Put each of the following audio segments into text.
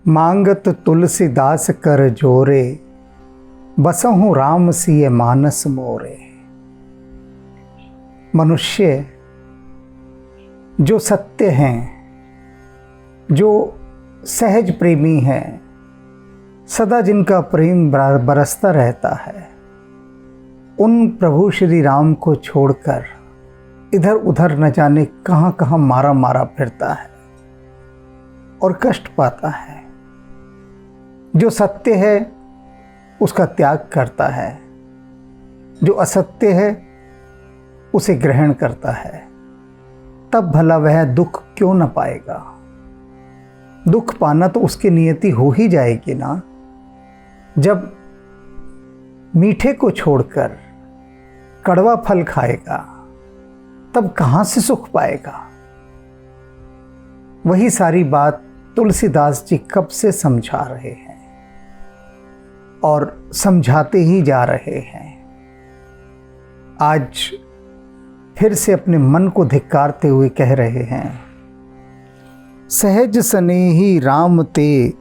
मांगत तुलसीदास कर जोरे, बसहु राम सिय मानस मोरे। मनुष्य जो सत्य हैं, जो सहज प्रेमी हैं, सदा जिनका प्रेम बरसता रहता है, उन प्रभु श्री राम को छोड़कर इधर उधर न जाने कहाँ कहाँ मारा मारा फिरता है और कष्ट पाता है। जो सत्य है उसका त्याग करता है, जो असत्य है उसे ग्रहण करता है, तब भला वह दुख क्यों न पाएगा। दुख पाना तो उसकी नियति हो ही जाएगी ना। जब मीठे को छोड़कर कड़वा फल खाएगा तब कहाँ से सुख पाएगा। वही सारी बात तुलसीदास जी कब से समझा रहे हैं और समझाते ही जा रहे हैं। आज फिर से अपने मन को धिक्कारते हुए कह रहे हैं, सहज स्नेही राम ते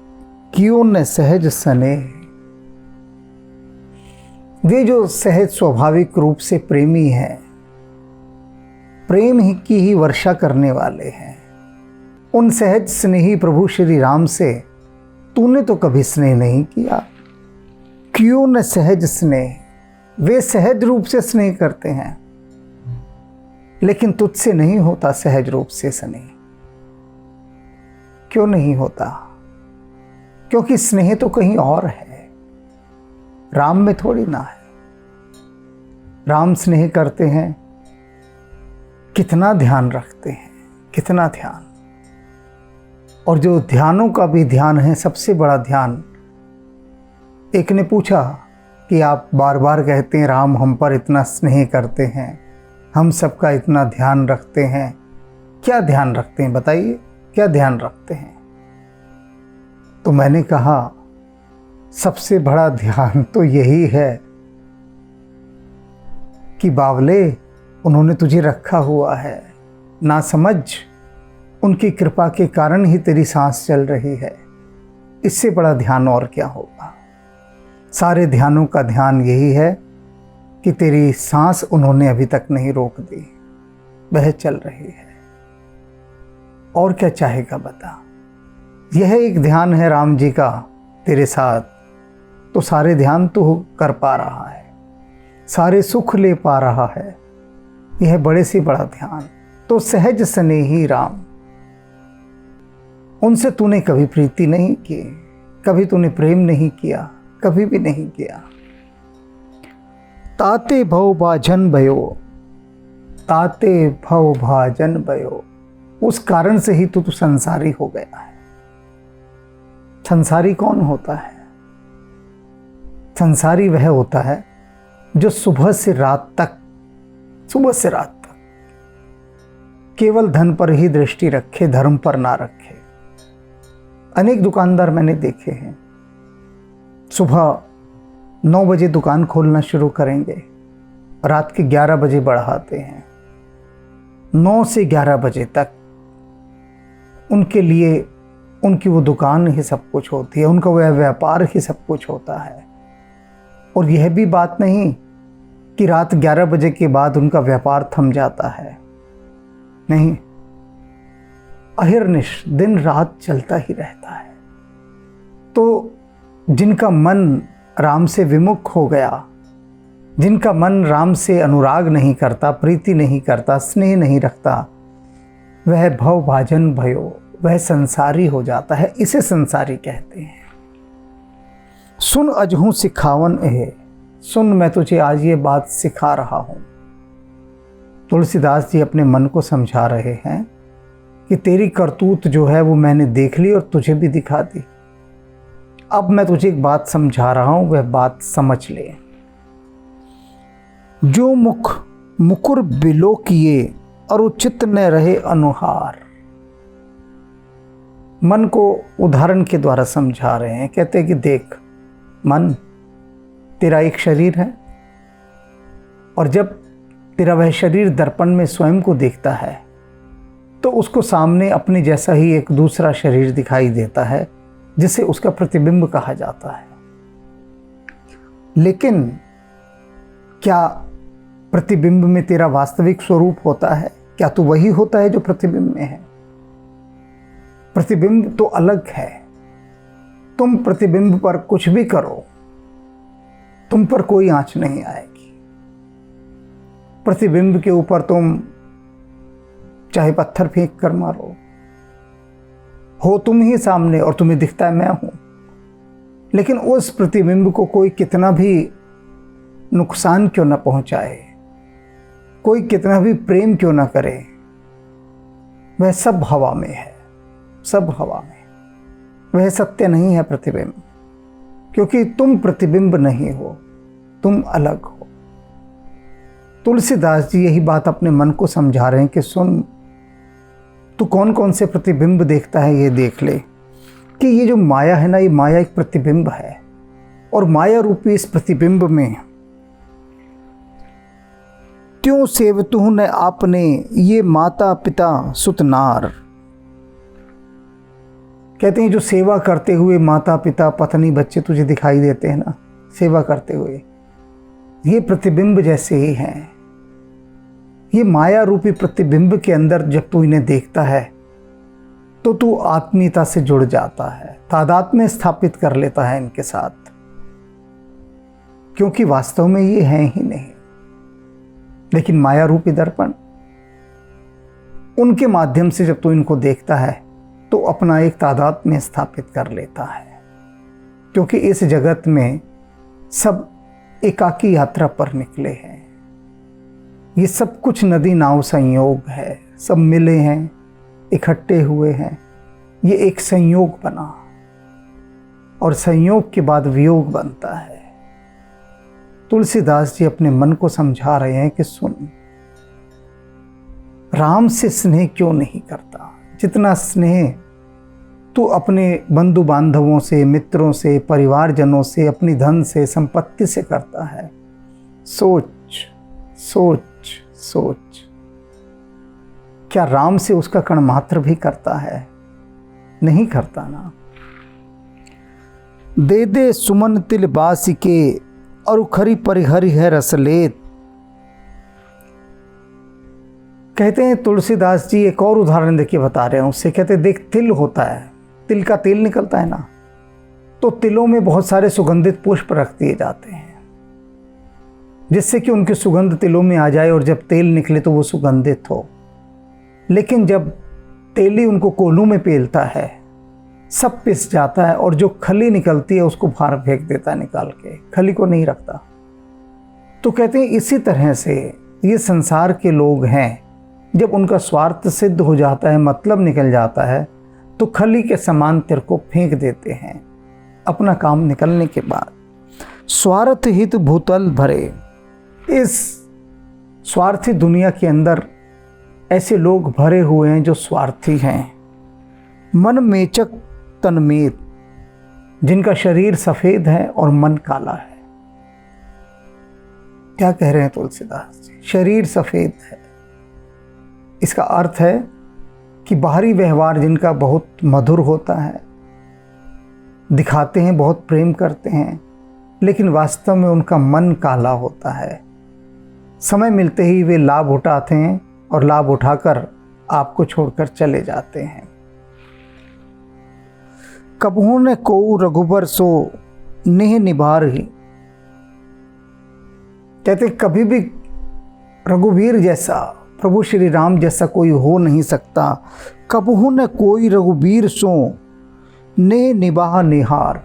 क्यों न सहज स्नेह। वे जो सहज स्वाभाविक रूप से प्रेमी हैं, प्रेम ही की ही वर्षा करने वाले हैं, उन सहज स्नेही प्रभु श्री राम से तूने तो कभी स्नेह नहीं किया। क्यों न सहज स्नेह। वे सहज रूप से स्नेह करते हैं, लेकिन तुझसे नहीं होता सहज रूप से स्नेह। क्यों नहीं होता? क्योंकि स्नेह तो कहीं और है, राम में थोड़ी ना है। राम स्नेह करते हैं, कितना ध्यान रखते हैं, कितना ध्यान। और जो ध्यानों का भी ध्यान है, सबसे बड़ा ध्यान। एक ने पूछा कि आप बार बार कहते हैं राम हम पर इतना स्नेह करते हैं, हम सबका इतना ध्यान रखते हैं, क्या ध्यान रखते हैं बताइए, क्या ध्यान रखते हैं? तो मैंने कहा सबसे बड़ा ध्यान तो यही है कि बावले उन्होंने तुझे रखा हुआ है, ना समझ उनकी कृपा के कारण ही तेरी सांस चल रही है। इससे बड़ा ध्यान और क्या होगा। सारे ध्यानों का ध्यान यही है कि तेरी सांस उन्होंने अभी तक नहीं रोक दी, वह चल रही है। और क्या चाहेगा बता। यह एक ध्यान है राम जी का तेरे साथ, तो सारे ध्यान तो कर पा रहा है, सारे सुख ले पा रहा है। यह बड़े से बड़ा ध्यान। तो सहज स्नेही राम, उनसे तूने कभी प्रीति नहीं की, कभी तूने प्रेम नहीं किया, कभी भी नहीं किया। ताते भव भाजन भयो, ताते भव भाजन भयो, उस कारण से ही तू संसारी हो गया है। संसारी कौन होता है? संसारी वह होता है जो सुबह से रात तक केवल धन पर ही दृष्टि रखे, धर्म पर ना रखे। अनेक दुकानदार मैंने देखे हैं, सुबह 9 बजे दुकान खोलना शुरू करेंगे, रात के 11 बजे बढ़ाते हैं। 9 से 11 बजे तक उनके लिए उनकी वो दुकान ही सब कुछ होती है, उनका वह व्यापार ही सब कुछ होता है। और यह भी बात नहीं कि रात 11 बजे के बाद उनका व्यापार थम जाता है, नहीं, अहिर्निश दिन रात चलता ही रहता है। तो जिनका मन राम से विमुख हो गया, जिनका मन राम से अनुराग नहीं करता, प्रीति नहीं करता, स्नेह नहीं रखता, वह भव भाजन भयो, वह संसारी हो जाता है। इसे संसारी कहते हैं। सुन अजहू सिखावन है, सुन मैं तुझे आज ये बात सिखा रहा हूं। तुलसीदास जी अपने मन को समझा रहे हैं कि तेरी करतूत जो है वो मैंने देख ली और तुझे भी दिखा दी। अब मैं तुझे एक बात समझा रहा हूं, वह बात समझ ले। जो मुख मुकुर बिलो किए और उचित न रहे अनुहार। मन को उदाहरण के द्वारा समझा रहे हैं। कहते हैं कि देख मन, तेरा एक शरीर है और जब तेरा वह शरीर दर्पण में स्वयं को देखता है तो उसको सामने अपने जैसा ही एक दूसरा शरीर दिखाई देता है जिसे उसका प्रतिबिंब कहा जाता है। लेकिन क्या प्रतिबिंब में तेरा वास्तविक स्वरूप होता है? क्या तू वही होता है जो प्रतिबिंब में है? प्रतिबिंब तो अलग है। तुम प्रतिबिंब पर कुछ भी करो, तुम पर कोई आंच नहीं आएगी। प्रतिबिंब के ऊपर तुम चाहे पत्थर फेंक कर मारो, हो तुम ही सामने और तुम्हें दिखता है मैं हूं, लेकिन उस प्रतिबिंब को कोई कितना भी नुकसान क्यों न पहुंचाए, कोई कितना भी प्रेम क्यों न करे, वह सब हवा में है, सब हवा में। वह सत्य नहीं है प्रतिबिंब, क्योंकि तुम प्रतिबिंब नहीं हो, तुम अलग हो। तुलसीदास जी यही बात अपने मन को समझा रहे हैं कि सुन, तू कौन कौन से प्रतिबिंब देखता है ये देख ले, कि ये जो माया है ना, ये माया एक प्रतिबिंब है, और माया रूपी इस प्रतिबिंब में त्यों सेवतु न आपने ये माता पिता सुत नार। कहते हैं जो सेवा करते हुए माता पिता पत्नी बच्चे तुझे दिखाई देते हैं ना, सेवा करते हुए, ये प्रतिबिंब जैसे ही हैं। ये माया रूपी प्रतिबिंब के अंदर जब तू इन्हें देखता है तो तू आत्मीयता से जुड़ जाता है, तादात्म्य स्थापित कर लेता है इनके साथ, क्योंकि वास्तव में ये हैं ही नहीं। लेकिन माया रूपी दर्पण, उनके माध्यम से जब तू इनको देखता है तो अपना एक तादात्म्य स्थापित कर लेता है, क्योंकि इस जगत में सब एकाकी यात्रा पर निकले हैं। ये सब कुछ नदी नाव संयोग है, सब मिले हैं, इकट्ठे हुए हैं, ये एक संयोग बना, और संयोग के बाद वियोग बनता है। तुलसीदास जी अपने मन को समझा रहे हैं कि सुन, राम से स्नेह क्यों नहीं करता, जितना स्नेह तू अपने बंधु बांधवों से, मित्रों से, परिवारजनों से, अपनी धन से, संपत्ति से करता है। सोच सोच सोच, क्या राम से उसका कण मात्र भी करता है? नहीं करता ना। दे दे सुमन तिल बासी के और खरी परिहरि है रसलेत। कहते हैं तुलसीदास जी एक और उदाहरण देखिए बता रहे हैं उससे। कहते हैं देख, तिल होता है, तिल का तेल निकलता है ना, तो तिलों में बहुत सारे सुगंधित पुष्प रख दिए जाते हैं, जिससे कि उनकी सुगंध तिलों में आ जाए और जब तेल निकले तो वो सुगंधित हो। लेकिन जब तेली उनको कोल्हू में पेलता है, सब पिस जाता है और जो खली निकलती है उसको बाहर फेंक देता है निकाल के, खली को नहीं रखता। तो कहते हैं इसी तरह से ये संसार के लोग हैं, जब उनका स्वार्थ सिद्ध हो जाता है, मतलब निकल जाता है, तो खली के समान तेरे को फेंक देते हैं अपना काम निकलने के बाद। स्वार्थ हित भूतल भरे। इस स्वार्थी दुनिया के अंदर ऐसे लोग भरे हुए हैं जो स्वार्थी हैं। मन मेचक तनमेत, जिनका शरीर सफेद है और मन काला है। क्या कह रहे हैं तुलसीदास जी? शरीर सफेद है, इसका अर्थ है कि बाहरी व्यवहार जिनका बहुत मधुर होता है, दिखाते हैं बहुत प्रेम करते हैं, लेकिन वास्तव में उनका मन काला होता है। समय मिलते ही वे लाभ उठाते हैं और लाभ उठाकर आपको छोड़कर चले जाते हैं। कबहू ने को रघुबर सो नेह निभार ही। कहते कभी भी रघुवीर जैसा, प्रभु श्री राम जैसा कोई हो नहीं सकता। कबहू न कोई रघुवीर सो ने निभाह निहार,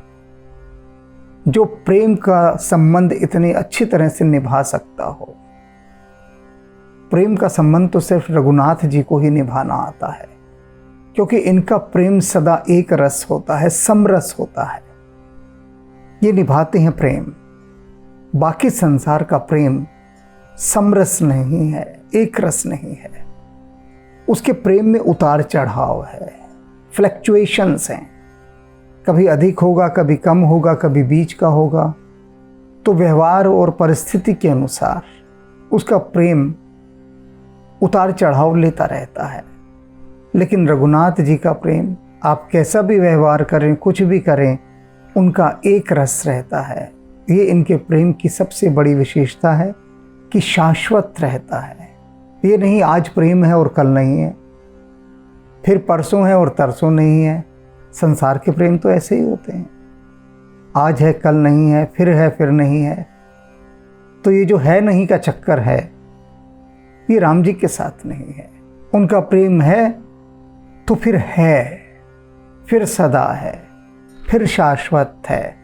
जो प्रेम का संबंध इतने अच्छी तरह से निभा सकता हो। प्रेम का संबंध तो सिर्फ रघुनाथ जी को ही निभाना आता है, क्योंकि इनका प्रेम सदा एक रस होता है, समरस होता है। ये निभाते हैं प्रेम। बाकी संसार का प्रेम समरस नहीं है, एक रस नहीं है। उसके प्रेम में उतार चढ़ाव है, फ्लक्चुएशंस हैं। कभी अधिक होगा, कभी कम होगा, कभी बीच का होगा। तो व्यवहार और परिस्थिति के अनुसार उसका प्रेम उतार चढ़ाव लेता रहता है। लेकिन रघुनाथ जी का प्रेम आप कैसा भी व्यवहार करें, कुछ भी करें, उनका एक रस रहता है। ये इनके प्रेम की सबसे बड़ी विशेषता है कि शाश्वत रहता है। ये नहीं आज प्रेम है और कल नहीं है, फिर परसों है और तरसों नहीं है। संसार के प्रेम तो ऐसे ही होते हैं, आज है कल नहीं है, फिर है फिर नहीं है। तो ये जो है नहीं का चक्कर है, ये राम जी के साथ नहीं है। उनका प्रेम है तो फिर है, फिर सदा है, फिर शाश्वत है,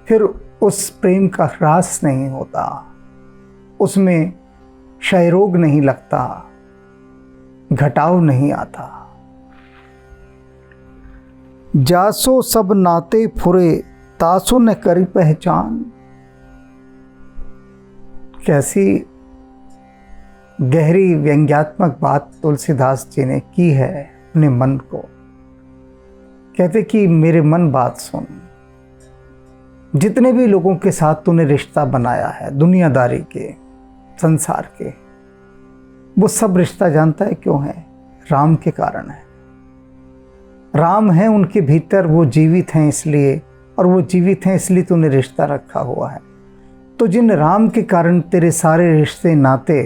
फिर उस प्रेम का ह्रास नहीं होता, उसमें क्षय रोग नहीं लगता, घटाव नहीं आता। जासो सब नाते फुरे तासो न करी पहचान। कैसी गहरी व्यंग्यात्मक बात तुलसीदास जी ने की है अपने मन को। कहते कि मेरे मन बात सुन, जितने भी लोगों के साथ तूने रिश्ता बनाया है दुनियादारी के, संसार के, वो सब रिश्ता जानता है क्यों है? राम के कारण है। राम है उनके भीतर, वो जीवित हैं इसलिए, और वो जीवित हैं इसलिए तूने रिश्ता रखा हुआ है। तो जिन राम के कारण तेरे सारे रिश्ते नाते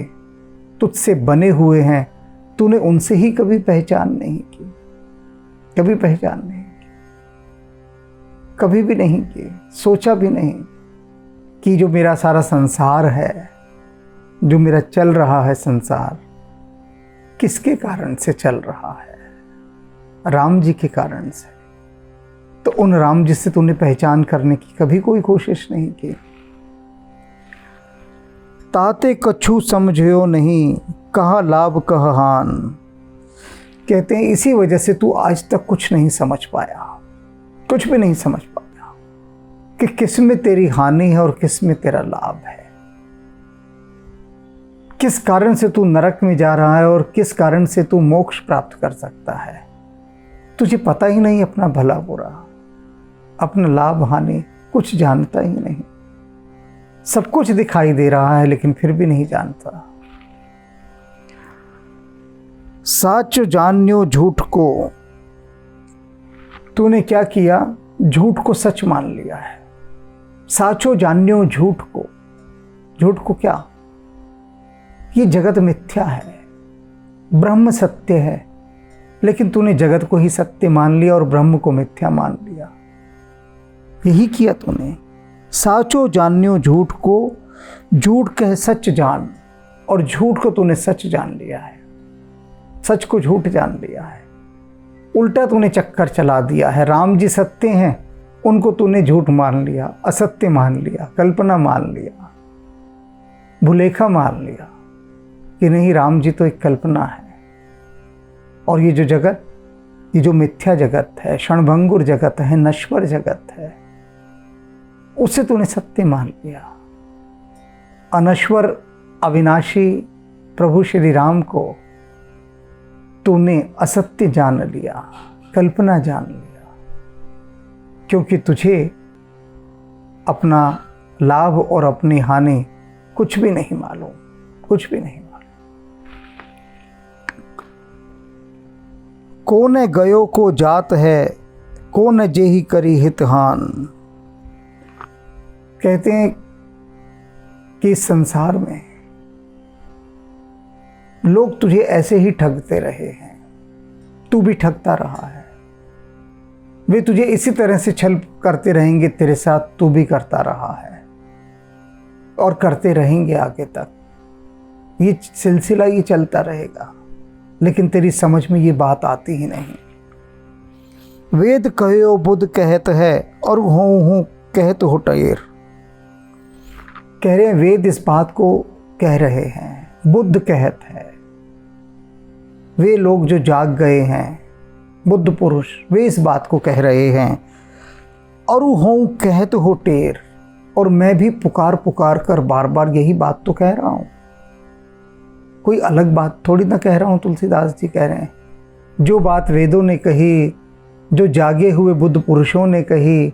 तुझसे बने हुए हैं, तूने उनसे ही कभी पहचान नहीं की, कभी पहचान नहीं की, कभी भी नहीं की। सोचा भी नहीं कि जो मेरा सारा संसार है, जो मेरा चल रहा है संसार, किसके कारण से चल रहा है? राम जी के कारण से। तो उन राम जी से तूने पहचान करने की कभी कोई कोशिश नहीं की। ताते कछु समझो नहीं, कहा लाभ कह हान। कहते हैं इसी वजह से तू आज तक कुछ नहीं समझ पाया, कुछ भी नहीं समझ पाया कि किस में तेरी हानि है और किस में तेरा लाभ है, किस कारण से तू नरक में जा रहा है और किस कारण से तू मोक्ष प्राप्त कर सकता है। तुझे पता ही नहीं अपना भला बुरा, अपना लाभ हानि कुछ जानता ही नहीं। सब कुछ दिखाई दे रहा है लेकिन फिर भी नहीं जानता। साच जान्यो झूठ को, तूने क्या किया? झूठ को सच मान लिया है। साचो जान्यो झूठ को, झूठ को क्या? ये जगत मिथ्या है, ब्रह्म सत्य है, लेकिन तूने जगत को ही सत्य मान लिया और ब्रह्म को मिथ्या मान लिया। यही किया तूने। साचो जान्यो झूठ को, झूठ कह सच जान, और झूठ को तूने सच जान लिया है, सच को झूठ जान लिया है। उल्टा तूने चक्कर चला दिया है। राम जी सत्य हैं, उनको तूने झूठ मान लिया, असत्य मान लिया, कल्पना मान लिया, भुलेखा मान लिया कि नहीं, राम जी तो एक कल्पना है। और ये जो जगत, ये जो मिथ्या जगत है, क्षणभंगुर जगत है, नश्वर जगत है, उसे तूने सत्य मान लिया। अनश्वर अविनाशी प्रभु श्री राम को तूने असत्य जान लिया, कल्पना जान लिया, क्योंकि तुझे अपना लाभ और अपनी हानि कुछ भी नहीं मालूम, कुछ भी नहीं मालूम। कोने गयो को जात है, कोने जेही करी हितहान। कहते हैं कि इस संसार में लोग तुझे ऐसे ही ठगते रहे हैं, तू भी ठगता रहा है। वे तुझे इसी तरह से छल करते रहेंगे तेरे साथ, तू भी करता रहा है और करते रहेंगे आगे तक। ये सिलसिला ये चलता रहेगा, लेकिन तेरी समझ में ये बात आती ही नहीं। वेद कहो बुद्ध कहत है, और हूँ कहत हो टेर। कह रहे हैं वेद इस बात को कह रहे हैं, बुद्ध कहत है। वे लोग जो जाग गए हैं, बुद्ध पुरुष, वे इस बात को कह रहे हैं। और हूँ कहत हो टेर, और मैं भी पुकार पुकार कर बार बार यही बात तो कह रहा हूँ, कोई अलग बात थोड़ी ना कह रहा हूँ। तुलसीदास जी कह रहे हैं जो बात वेदों ने कही, जो जागे हुए बुद्ध पुरुषों ने कही,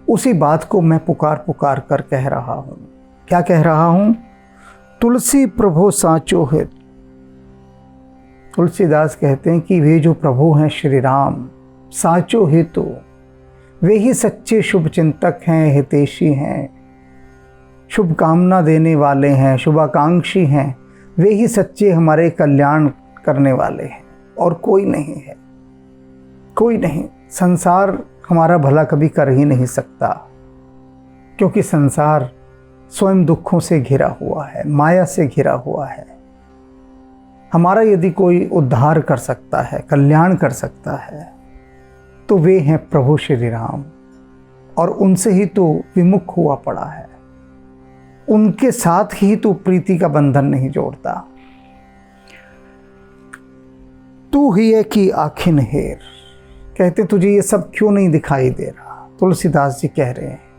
उसी बात को मैं पुकार पुकार कर कह रहा हूँ। क्या कह रहा हूँ? तुलसी प्रभु साचो है। तुलसीदास कहते हैं कि वे जो प्रभु हैं श्री राम, साचो हेतु, वे ही सच्चे शुभ चिंतक हैं, हितैषी हैं, शुभ कामना देने वाले हैं, शुभाकांक्षी हैं। वे ही सच्चे हमारे कल्याण करने वाले हैं, और कोई नहीं है, कोई नहीं। संसार हमारा भला कभी कर ही नहीं सकता, क्योंकि संसार स्वयं दुखों से घिरा हुआ है, माया से घिरा हुआ है। हमारा यदि कोई उद्धार कर सकता है, कल्याण कर सकता है, तो वे हैं प्रभु श्री राम, और उनसे ही तो विमुख हुआ पड़ा है। उनके साथ ही तो प्रीति का बंधन नहीं जोड़ता। तू ही है कि आखिन हेर, कहते तुझे ये सब क्यों नहीं दिखाई दे रहा। तुलसीदास जी कह रहे हैं,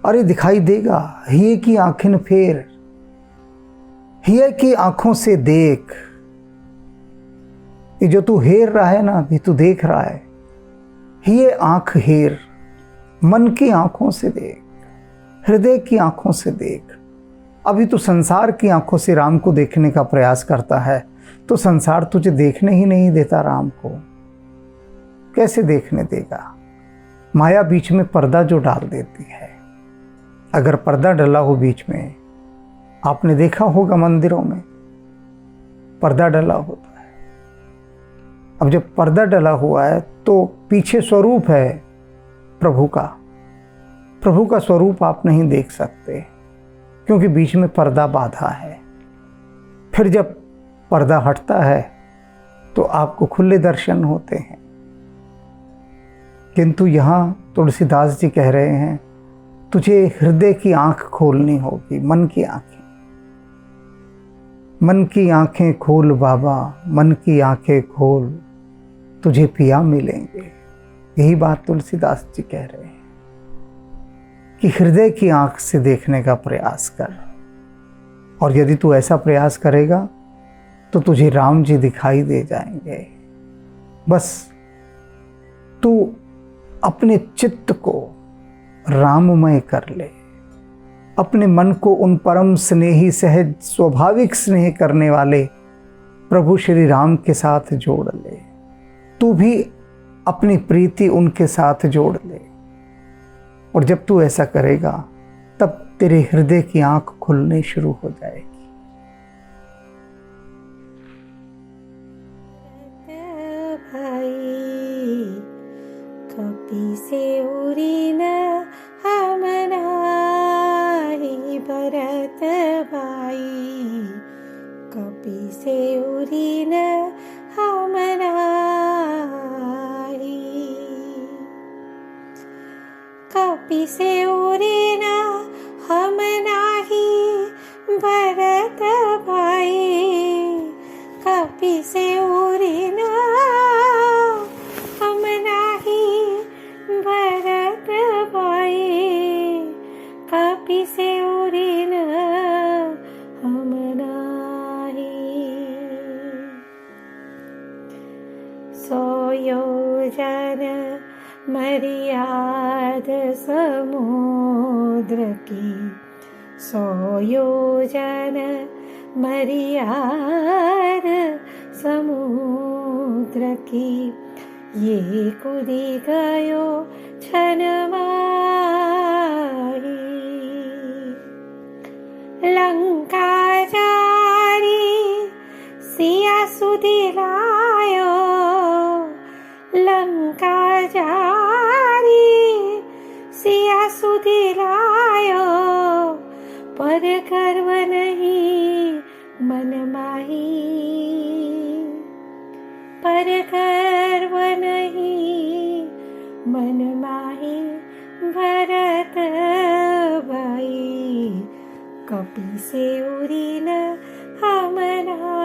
अरे दिखाई देगा, हिये की आंखें फेर, हिये की आंखों से देख। ये जो तू हेर रहा है ना, अभी तू देख रहा है, हिये आंख हेर, मन की आंखों से देख, हृदय की आंखों से देख। अभी तू संसार की आंखों से राम को देखने का प्रयास करता है, तो संसार तुझे देखने ही नहीं देता राम को। कैसे देखने देगा? माया बीच में पर्दा जो डाल देती है। अगर पर्दा डला हो बीच में, आपने देखा होगा मंदिरों में पर्दा डला होता है। अब जब पर्दा डला हुआ है तो पीछे स्वरूप है प्रभु का। प्रभु का स्वरूप आप नहीं देख सकते, क्योंकि बीच में पर्दा बांधा है। फिर जब पर्दा हटता है तो आपको खुले दर्शन होते हैं। किंतु यहाँ तुलसीदास जी कह रहे हैं, तुझे हृदय की आंख खोलनी होगी, मन की आंखें। मन की आंखें खोल बाबा, मन की आंखें खोल, तुझे पिया मिलेंगे। यही बात तुलसीदास जी कह रहे हैं कि हृदय की आंख से देखने का प्रयास कर, और यदि तू ऐसा प्रयास करेगा तो तुझे राम जी दिखाई दे जाएंगे। बस तू अपने चित्त को राममय कर ले, अपने मन को उन परम स्नेही, सहज, स्वाभाविक स्नेह करने वाले प्रभु श्री राम के साथ जोड़ ले। तू भी अपनी प्रीति उनके साथ जोड़ ले, और जब तू ऐसा करेगा तब तेरे हृदय की आंख खुलनी शुरू हो जाएगी। कपि से उरीन हम नाही भरत भाई, कपि से उरीन हम नाही, कपि से उरीन हम नाही भरत भाई, कपि से उरीन हम नाही भरत भाई, कपि से उरीन हम नाही। सौ योजन मर्याद समुद्र की, सौ योजन मर्याद समुद्र की, ये कूदी गयो छन माही। लंका जारी सिया सुधी लायो, लंका जारी सिया सुधी लायो, पर गर्व नहीं मन माही, पर गर्व नहीं मन माही भरत भाई, कपि से उरीन हम नाही।